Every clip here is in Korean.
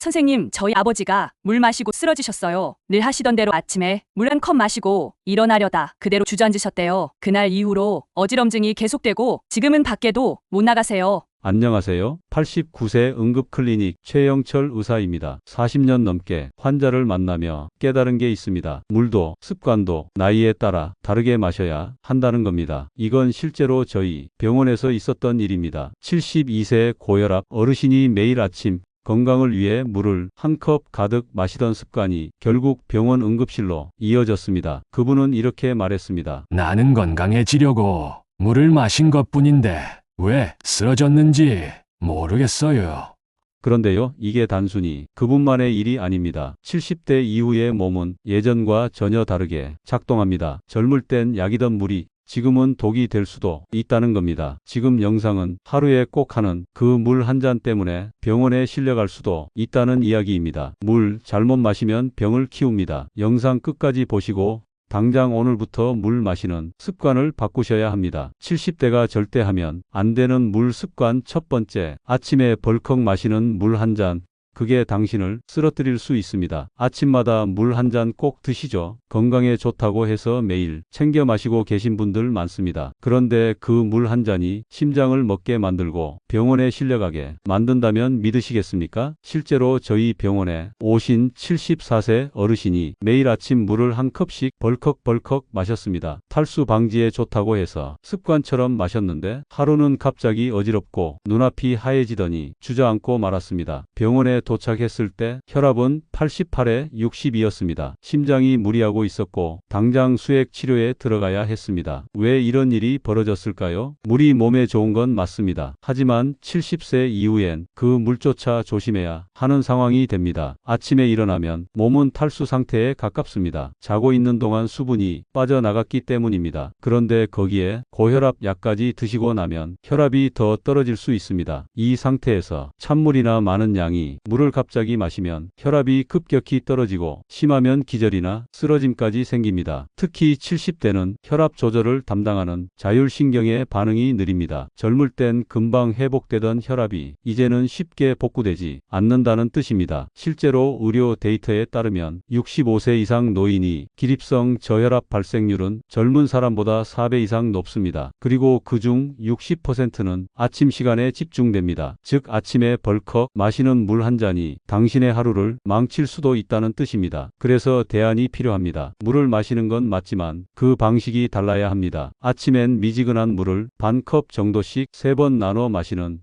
선생님, 저희 아버지가 물 마시고 쓰러지셨어요. 늘 하시던 대로 아침에 물 한 컵 마시고 일어나려다 그대로 주저앉으셨대요. 그날 이후로 어지럼증이 계속되고 지금은 밖에도 못 나가세요. 안녕하세요. 89세 응급클리닉 최영철 의사입니다. 40년 넘게 환자를 만나며 깨달은 게 있습니다. 물도 습관도 나이에 따라 다르게 마셔야 한다는 겁니다. 이건 실제로 저희 병원에서 있었던 일입니다. 72세 고혈압 어르신이 매일 아침 건강을 위해 물을 한 컵 가득 마시던 습관이 결국 병원 응급실로 이어졌습니다. 그분은 이렇게 말했습니다. 나는 건강해지려고 물을 마신 것뿐인데 왜 쓰러졌는지 모르겠어요. 그런데요, 이게 단순히 그분만의 일이 아닙니다. 70대 이후의 몸은 예전과 전혀 다르게 작동합니다. 젊을 땐 약이던 물이 지금은 독이 될 수도 있다는 겁니다. 지금 영상은 하루에 꼭 하는 그 물 한 잔 때문에 병원에 실려갈 수도 있다는 이야기입니다. 물 잘못 마시면 병을 키웁니다. 영상 끝까지 보시고 당장 오늘부터 물 마시는 습관을 바꾸셔야 합니다. 70대가 절대 하면 안 되는 물 습관 첫 번째, 아침에 벌컥 마시는 물 한 잔. 그게 당신을 쓰러뜨릴 수 있습니다. 아침마다 물 한 잔 꼭 드시죠. 건강에 좋다고 해서 매일 챙겨 마시고 계신 분들 많습니다. 그런데 그 물 한 잔이 심장을 먹게 만들고 병원에 실려가게 만든다면 믿으시겠습니까? 실제로 저희 병원에 오신 74세 어르신이 매일 아침 물을 한 컵씩 벌컥벌컥 마셨습니다. 탈수 방지에 좋다고 해서 습관처럼 마셨는데 하루는 갑자기 어지럽고 눈앞이 하얘지더니 주저앉고 말았습니다. 병원에 도착했을 때 혈압은 88에 60이었습니다. 심장이 무리하고 있었고 당장 수액 치료에 들어가야 했습니다. 왜 이런 일이 벌어졌을까요? 물이 몸에 좋은 건 맞습니다. 하지만 70세 이후엔 그 물조차 조심해야 하는 상황이 됩니다. 아침에 일어나면 몸은 탈수 상태에 가깝습니다. 자고 있는 동안 수분이 빠져나갔기 때문입니다. 그런데 거기에 고혈압 약까지 드시고 나면 혈압이 더 떨어질 수 있습니다. 이 상태에서 찬물이나 많은 양이 물을 갑자기 마시면 혈압이 급격히 떨어지고 심하면 기절이나 쓰러짐까지 생깁니다. 특히 70대는 혈압 조절을 담당하는 자율신경의 반응이 느립니다. 젊을 땐 금방 회복되던 혈압이 이제는 쉽게 복구되지 않는다는 뜻입니다. 실제로 의료 데이터에 따르면 65세 이상 노인이 기립성 저혈압 발생률은 젊은 사람보다 4배 이상 높습니다. 그리고 그중 60%는 아침 시간에 집중됩니다. 즉 아침에 벌컥 마시는 물 한 잔이 당신의 하루를 망칠 수도 있다는 뜻입니다. 그래서 대안이 필요합니다. 물을 마시는 건 맞지만 그 방식이 달라야 합니다. 아침엔 미지근한 물을 반 컵 정도씩 3번 나눠 마시는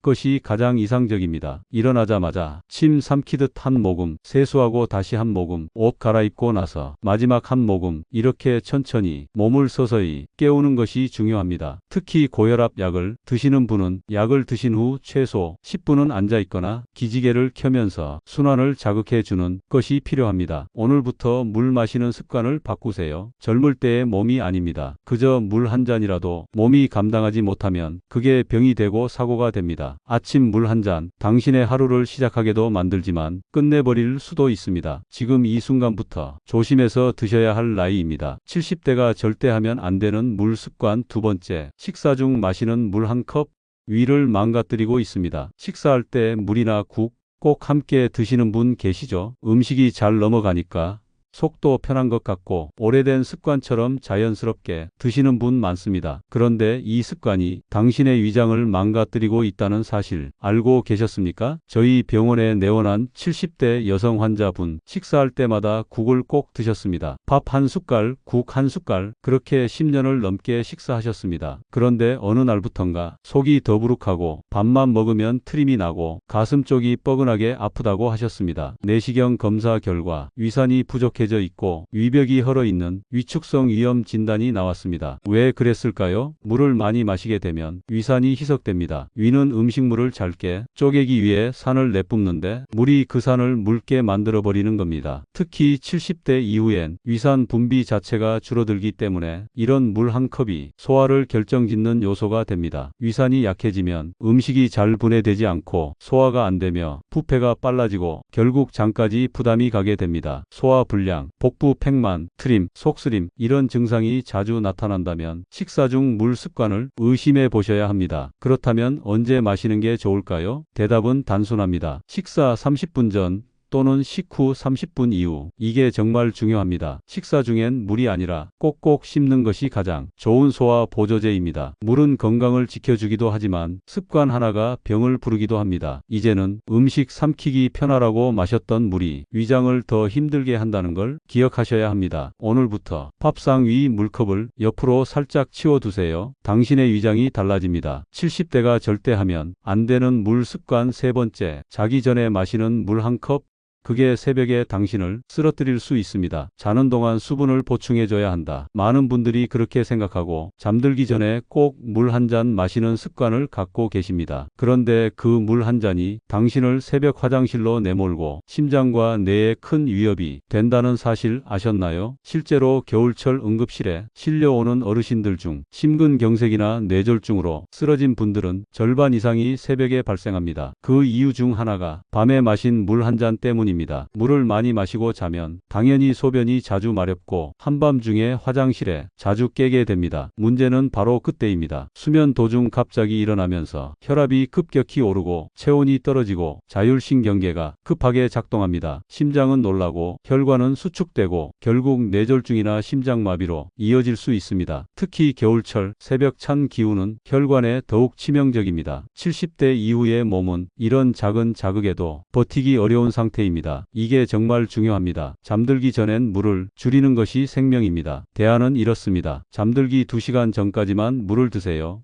것이 가장 이상적입니다. 일어나자마자 침 삼키듯 한 모금, 세수하고 다시 한 모금, 옷 갈아입고 나서 마지막 한 모금, 이렇게 천천히 몸을 서서히 깨우는 것이 중요합니다. 특히 고혈압 약을 드시는 분은 약을 드신 후 최소 10분은 앉아있거나 기지개를 켜면서 순환을 자극해주는 것이 필요합니다. 오늘부터 물 마시는 습관을 바꾸세요. 젊을 때의 몸이 아닙니다. 그저 물 한 잔이라도 몸이 감당하지 못하면 그게 병이 되고 사고가 됩니다. 아침 물 한 잔, 당신의 하루를 시작하게도 만들지만 끝내버릴 수도 있습니다. 지금 이 순간부터 조심해서 드셔야 할 나이입니다. 70대가 절대 하면 안 되는 물 습관 두 번째, 식사 중 마시는 물 한 컵, 위를 망가뜨리고 있습니다. 식사할 때 물이나 국 꼭 함께 드시는 분 계시죠? 음식이 잘 넘어가니까 속도 편한 것 같고 오래된 습관처럼 자연스럽게 드시는 분 많습니다. 그런데 이 습관이 당신의 위장을 망가뜨리고 있다는 사실 알고 계셨습니까? 저희 병원에 내원한 70대 여성 환자분 식사할 때마다 국을 꼭 드셨습니다. 밥 한 숟갈, 국 한 숟갈 그렇게 10년을 넘게 식사하셨습니다. 그런데 어느 날부턴가 속이 더부룩하고 밥만 먹으면 트림이 나고 가슴 쪽이 뻐근하게 아프다고 하셨습니다. 내시경 검사 결과 위산이 부족해 있고 위벽이 헐어 있는 위축성 위염 진단이 나왔습니다. 왜 그랬을까요? 물을 많이 마시게 되면 위산이 희석됩니다. 위는 음식물을 잘게 쪼개기 위해 산을 내뿜는데 물이 그 산을 묽게 만들어 버리는 겁니다. 특히 70대 이후엔 위산 분비 자체가 줄어들기 때문에 이런 물 한 컵이 소화를 결정짓는 요소가 됩니다. 위산이 약해지면 음식이 잘 분해되지 않고 소화가 안 되며 부패가 빨라지고 결국 장까지 부담이 가게 됩니다. 소화 불량 불량, 복부 팽만, 트림, 속쓰림 이런 증상이 자주 나타난다면 식사 중 물 습관을 의심해 보셔야 합니다. 그렇다면 언제 마시는 게 좋을까요? 대답은 단순합니다. 식사 30분 전 또는 식후 30분 이후. 이게 정말 중요합니다. 식사 중엔 물이 아니라 꼭꼭 씹는 것이 가장 좋은 소화 보조제입니다. 물은 건강을 지켜주기도 하지만 습관 하나가 병을 부르기도 합니다. 이제는 음식 삼키기 편하라고 마셨던 물이 위장을 더 힘들게 한다는 걸 기억하셔야 합니다. 오늘부터 밥상 위 물컵을 옆으로 살짝 치워두세요. 당신의 위장이 달라집니다. 70대가 절대 하면 안 되는 물 습관 세 번째, 자기 전에 마시는 물 한 컵. 그게 새벽에 당신을 쓰러뜨릴 수 있습니다. 자는 동안 수분을 보충해줘야 한다. 많은 분들이 그렇게 생각하고 잠들기 전에 꼭 물 한 잔 마시는 습관을 갖고 계십니다. 그런데 그 물 한 잔이 당신을 새벽 화장실로 내몰고 심장과 뇌에 큰 위협이 된다는 사실 아셨나요? 실제로 겨울철 응급실에 실려오는 어르신들 중 심근경색이나 뇌졸중으로 쓰러진 분들은 절반 이상이 새벽에 발생합니다. 그 이유 중 하나가 밤에 마신 물 한 잔 때문입니다. 물을 많이 마시고 자면 당연히 소변이 자주 마렵고 한밤중에 화장실에 자주 깨게 됩니다. 문제는 바로 그때입니다. 수면 도중 갑자기 일어나면서 혈압이 급격히 오르고 체온이 떨어지고 자율신경계가 급하게 작동합니다. 심장은 놀라고 혈관은 수축되고 결국 뇌졸중이나 심장마비로 이어질 수 있습니다. 특히 겨울철 새벽 찬 기운은 혈관에 더욱 치명적입니다. 70대 이후의 몸은 이런 작은 자극에도 버티기 어려운 상태입니다. 이게 정말 중요합니다. 잠들기 전엔 물을 줄이는 것이 생명입니다. 대안은 이렇습니다. 잠들기 2시간 전까지만 물을 드세요.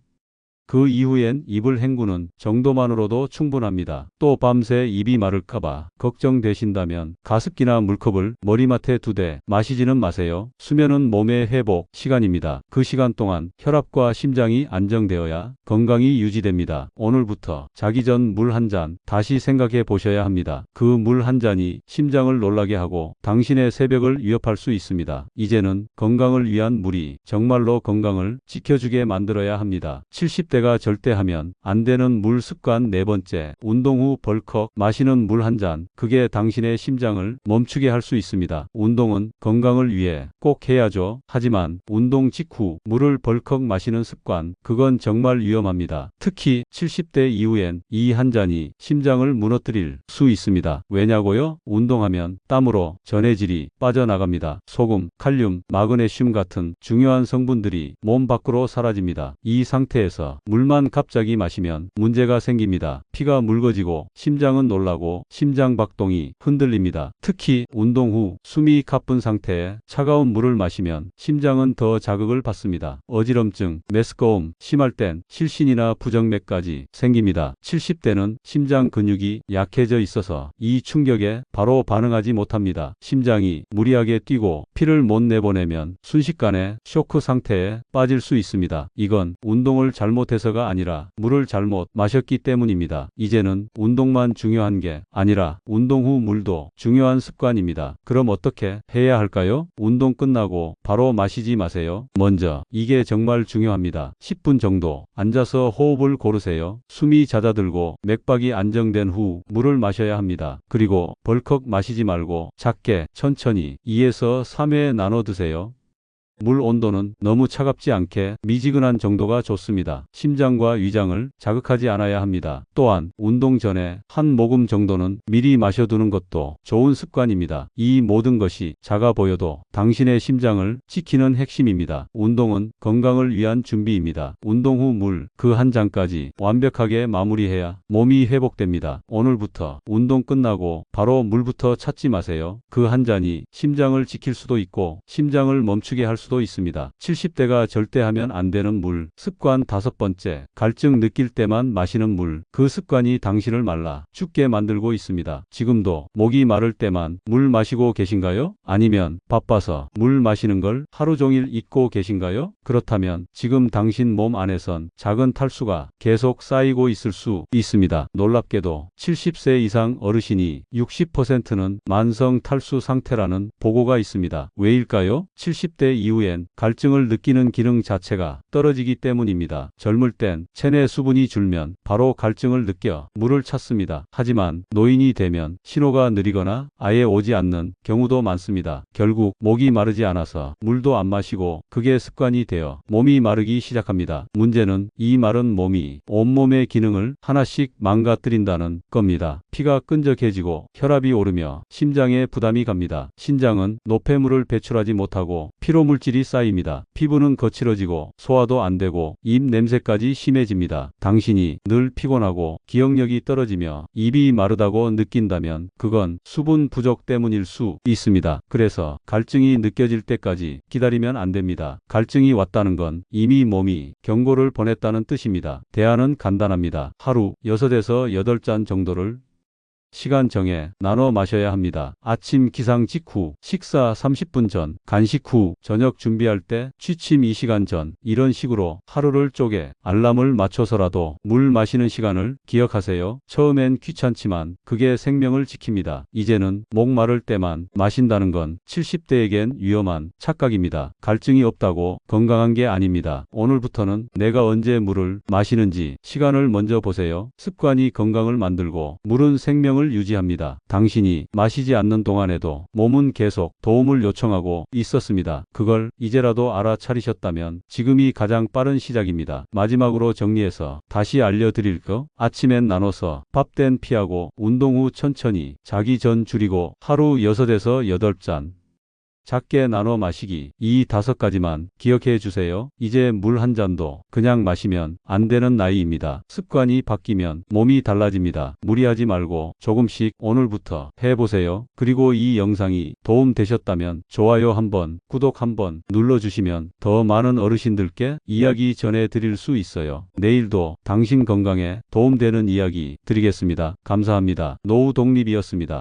그 이후엔 입을 헹구는 정도만으로도 충분합니다. 또 밤새 입이 마를까봐 걱정되신다면 가습기나 물컵을 머리맡에 두되 마시지는 마세요. 수면은 몸의 회복 시간입니다. 그 시간 동안 혈압과 심장이 안정되어야 건강이 유지됩니다. 오늘부터 자기 전 물 한 잔 다시 생각해 보셔야 합니다. 그 물 한 잔이 심장을 놀라게 하고 당신의 새벽을 위협할 수 있습니다. 이제는 건강을 위한 물이 정말로 건강을 지켜주게 만들어야 합니다. 70대가 절대 하면 안 되는 물 습관 네 번째, 운동 후 벌컥 마시는 물 한 잔. 그게 당신의 심장을 멈추게 할 수 있습니다. 운동은 건강을 위해 꼭 해야죠. 하지만 운동 직후 물을 벌컥 마시는 습관, 그건 정말 위험합니다. 특히 70대 이후엔 이 한 잔이 심장을 무너뜨릴 수 있습니다. 왜냐고요? 운동하면 땀으로 전해질이 빠져나갑니다. 소금, 칼륨, 마그네슘 같은 중요한 성분들이 몸 밖으로 사라집니다. 이 상태에서 물만 갑자기 마시면 문제가 생깁니다. 피가 묽어지고 심장은 놀라고 심장 박동이 흔들립니다. 특히 운동 후 숨이 가쁜 상태에 차가운 물을 마시면 심장은 더 자극을 받습니다. 어지럼증, 메스꺼움, 심할 땐 실신이나 부정맥까지 생깁니다. 70대는 심장 근육이 약해져 있어서 이 충격에 바로 반응하지 못합니다. 심장이 무리하게 뛰고 피를 못 내보내면 순식간에 쇼크 상태에 빠질 수 있습니다. 이건 운동을 잘못해서가 아니라 물을 잘못 마셨기 때문입니다. 이제는 운동만 중요한 게 아니라 운동 후 물도 중요한 습관입니다. 그럼 어떻게 해야 할까요? 운동 끝나고 바로 마시지 마세요. 먼저 이게 정말 중요합니다. 10분 정도 앉아서 호흡을 고르세요. 숨이 잦아들고 맥박이 안정된 후 물을 마셔야 합니다. 그리고 벌컥 마시지 말고 작게 천천히 2에서 3회 나눠 드세요. 물 온도는 너무 차갑지 않게 미지근한 정도가 좋습니다. 심장과 위장을 자극하지 않아야 합니다. 또한 운동 전에 한 모금 정도는 미리 마셔두는 것도 좋은 습관입니다. 이 모든 것이 작아 보여도 당신의 심장을 지키는 핵심입니다. 운동은 건강을 위한 준비입니다. 운동 후 물 그 한 잔까지 완벽하게 마무리해야 몸이 회복됩니다. 오늘부터 운동 끝나고 바로 물부터 찾지 마세요. 그 한 잔이 심장을 지킬 수도 있고 심장을 멈추게 할 수도 있습니다. 70대가 절대 하면 안 되는 물 습관 다섯 번째, 갈증 느낄 때만 마시는 물. 그 습관이 당신을 말라 죽게 만들고 있습니다. 지금도 목이 마를 때만 물 마시고 계신가요? 아니면 바빠서 물 마시는 걸 하루 종일 잊고 계신가요? 그렇다면 지금 당신 몸 안에선 작은 탈수가 계속 쌓이고 있을 수 있습니다. 놀랍게도 70세 이상 어르신이 60%는 만성 탈수 상태라는 보고가 있습니다. 왜일까요? 70대 이후에 이후엔 갈증을 느끼는 기능 자체가 떨어지기 때문입니다. 젊을 땐 체내 수분이 줄면 바로 갈증을 느껴 물을 찾습니다. 하지만 노인이 되면 신호가 느리거나 아예 오지 않는 경우도 많습니다. 결국 목이 마르지 않아서 물도 안 마시고 그게 습관이 되어 몸이 마르기 시작합니다. 문제는 이 마른 몸이 온몸의 기능을 하나씩 망가뜨린다는 겁니다. 피가 끈적해지고 혈압이 오르며 심장에 부담이 갑니다. 신장은 노폐물을 배출하지 못하고 피로 물질이 쌓입니다. 피부는 거칠어지고 소화도 안 되고 입 냄새까지 심해집니다. 당신이 늘 피곤하고 기억력이 떨어지며 입이 마르다고 느낀다면 그건 수분 부족 때문일 수 있습니다. 그래서 갈증이 느껴질 때까지 기다리면 안 됩니다. 갈증이 왔다는 건 이미 몸이 경고를 보냈다는 뜻입니다. 대안은 간단합니다. 하루 6에서 8잔 정도를 시간 정해 나눠 마셔야 합니다. 아침 기상 직후, 식사 30분 전, 간식 후, 저녁 준비할 때, 취침 2시간 전, 이런 식으로 하루를 쪼개 알람을 맞춰서라도 물 마시는 시간을 기억하세요. 처음엔 귀찮지만 그게 생명을 지킵니다. 이제는 목 마를 때만 마신다는 건 70대에겐 위험한 착각입니다. 갈증이 없다고 건강한 게 아닙니다. 오늘부터는 내가 언제 물을 마시는지 시간을 먼저 보세요. 습관이 건강을 만들고 물은 생명을 유지합니다. 당신이 마시지 않는 동안에도 몸은 계속 도움을 요청하고 있었습니다. 그걸 이제라도 알아차리셨다면 지금이 가장 빠른 시작입니다. 마지막으로 정리해서 다시 알려드릴 거, 아침엔 나눠서 밥 땐 피하고 운동 후 천천히, 자기 전 줄이고 하루 6에서 8잔 작게 나눠 마시기, 이 5가지만 기억해 주세요. 이제 물 한 잔도 그냥 마시면 안 되는 나이입니다. 습관이 바뀌면 몸이 달라집니다. 무리하지 말고 조금씩 오늘부터 해보세요. 그리고 이 영상이 도움 되셨다면 좋아요 한번, 구독 한번 눌러주시면 더 많은 어르신들께 이야기 전해드릴 수 있어요. 내일도 당신 건강에 도움되는 이야기 드리겠습니다. 감사합니다. 노후 독립이었습니다.